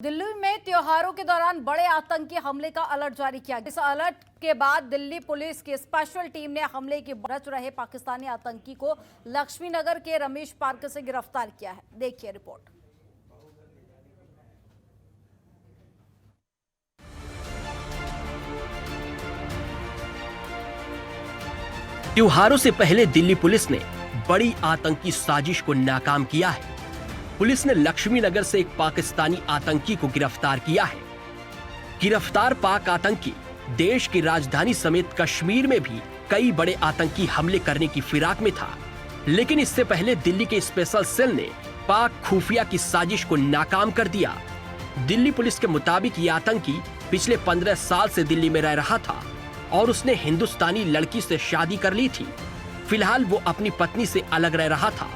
दिल्ली में त्योहारों के दौरान बड़े आतंकी हमले का अलर्ट जारी किया गया। इस अलर्ट के बाद दिल्ली पुलिस की स्पेशल टीम ने हमले की रच रहे पाकिस्तानी आतंकी को लक्ष्मी नगर के रमेश पार्क से गिरफ्तार किया है। देखिए रिपोर्ट। त्योहारों से पहले दिल्ली पुलिस ने बड़ी आतंकी साजिश को नाकाम किया है। पुलिस ने लक्ष्मी नगर से एक पाकिस्तानी आतंकी को गिरफ्तार किया है। गिरफ्तार पाक आतंकी देश की राजधानी समेत कश्मीर में भी कई बड़े आतंकी हमले करने की फिराक में था, लेकिन इससे पहले दिल्ली के स्पेशल सेल ने पाक खुफिया की साजिश को नाकाम कर दिया। दिल्ली पुलिस के मुताबिक ये आतंकी पिछले 15 साल से दिल्ली में रह रहा था और उसने हिंदुस्तानी लड़की से शादी कर ली थी। फिलहाल वो अपनी पत्नी से अलग रह रहा था।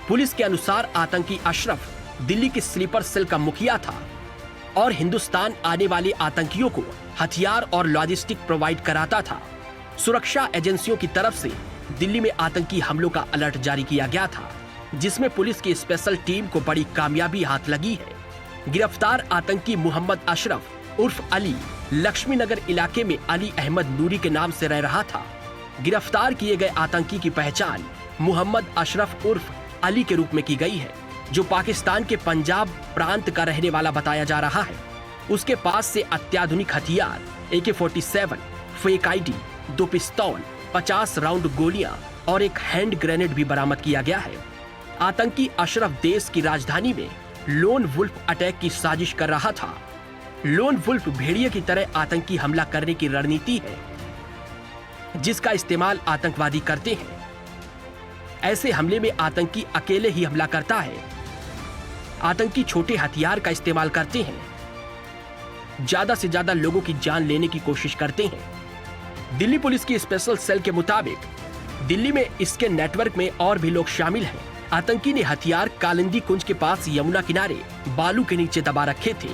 पुलिस के अनुसार आतंकी अशरफ दिल्ली के स्लीपर सेल का मुखिया था और हिंदुस्तान आने वाले आतंकियों को हथियार और लॉजिस्टिक प्रोवाइड कराता था। सुरक्षा एजेंसियों की तरफ से दिल्ली में आतंकी हमलों का अलर्ट जारी किया गया था, जिसमें पुलिस की स्पेशल टीम को बड़ी कामयाबी हाथ लगी है। गिरफ्तार आतंकी मोहम्मद अशरफ उर्फ अली लक्ष्मी नगर इलाके में अली अहमद नूरी के नाम से रह रहा था। गिरफ्तार किए गए आतंकी की पहचान मोहम्मद अशरफ उर्फ अली के रूप में की गई है, जो पाकिस्तान के पंजाब प्रांत का रहने वाला बताया जा रहा है। उसके पास से अत्याधुनिक हथियार AK-47, फेक आईडी, 2 पिस्तौल, 50 राउंड गोलियां और एक हैंड ग्रेनेड भी बरामद किया गया है। आतंकी अशरफ देश की राजधानी में लोन वुल्फ अटैक की साजिश कर रहा था। लोन वुल्फ भेड़िए की तरह आतंकी हमला करने की रणनीति है, जिसका इस्तेमाल आतंकवादी करते हैं। ऐसे हमले में आतंकी अकेले ही हमला करता है। आतंकी छोटे हथियार का इस्तेमाल करते हैं, ज्यादा से ज्यादा लोगों की जान लेने की कोशिश करते हैं। दिल्ली पुलिस की स्पेशल सेल के मुताबिक दिल्ली में इसके नेटवर्क में और भी लोग शामिल हैं। आतंकी ने हथियार कालिंदी कुंज के पास यमुना किनारे बालू के नीचे दबा रखे थे।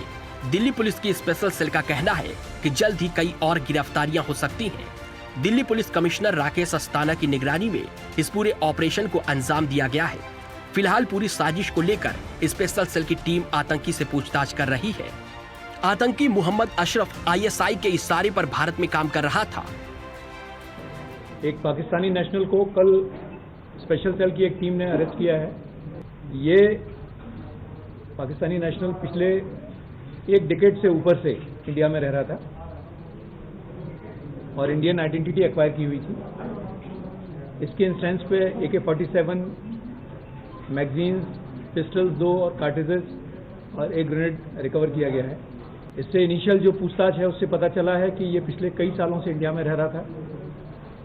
दिल्ली पुलिस की स्पेशल सेल का कहना है कि जल्द ही कई और गिरफ्तारियां हो सकती हैं। दिल्ली पुलिस कमिश्नर राकेश अस्थाना की निगरानी में इस पूरे ऑपरेशन को अंजाम दिया गया है। फिलहाल पूरी साजिश को लेकर स्पेशल सेल की टीम आतंकी से पूछताछ कर रही है। आतंकी मोहम्मद अशरफ ISI के इशारे पर भारत में काम कर रहा था। एक पाकिस्तानी नेशनल को कल स्पेशल सेल की एक टीम ने अरेस्ट किया है। ये पाकिस्तानी नेशनल पिछले एक डिकेड से ऊपर से इंडिया में रह रहा था और इंडियन आइडेंटिटी एक्वायर की हुई थी। इसके इंस्टेंस पे AK-47 मैगजीन्स, पिस्टल्स 2 और कार्ट्रिजेस और एक ग्रेनेड रिकवर किया गया है। इससे इनिशियल जो पूछताछ है उससे पता चला है कि ये पिछले कई सालों से इंडिया में रह रहा था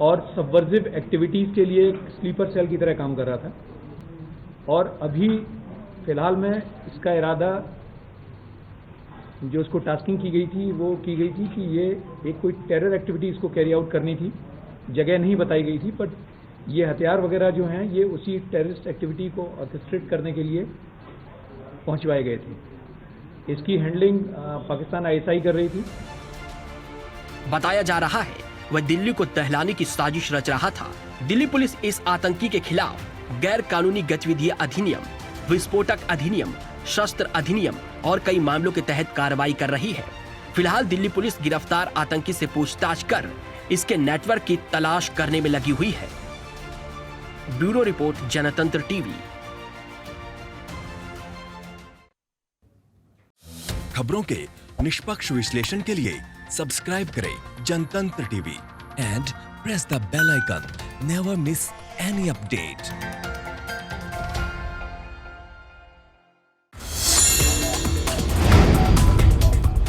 और सबवर्जिव एक्टिविटीज़ के लिए एक स्लीपर सेल की तरह काम कर रहा था। और अभी फिलहाल में इसका इरादा जो उसको टास्किंग की गई थी वो की गई थी कि ये एक कोई टेरर एक्टिविटी इसको कैरी आउट करनी थी। जगह नहीं बताई गई थी, बट ये हथियार वगैरह जो हैं ये उसी टेररिस्ट एक्टिविटी को ऑर्केस्ट्रेट करने के लिए पहुंचवाए गए थे। इसकी हैंडलिंग पाकिस्तान ISI कर रही थी। बताया जा रहा है वह दिल्ली को दहलाने की साजिश रच रहा था। दिल्ली पुलिस इस आतंकी के खिलाफ गैर कानूनी गतिविधियां अधिनियम, विस्फोटक अधिनियम, शस्त्र अधिनियम और कई मामलों के तहत कार्रवाई कर रही है। फिलहाल दिल्ली पुलिस गिरफ्तार आतंकी से पूछताछ कर इसके नेटवर्क की तलाश करने में लगी हुई है। Bureau report, Janatantra TV. खबरों के निष्पक्ष विश्लेषण के लिए सब्सक्राइब करें Janatantra TV and press the bell icon. Never miss any update.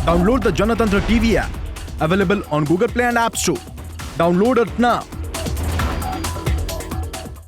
Download the Janatantra TV app, available on Google Play and App Store. Download it now.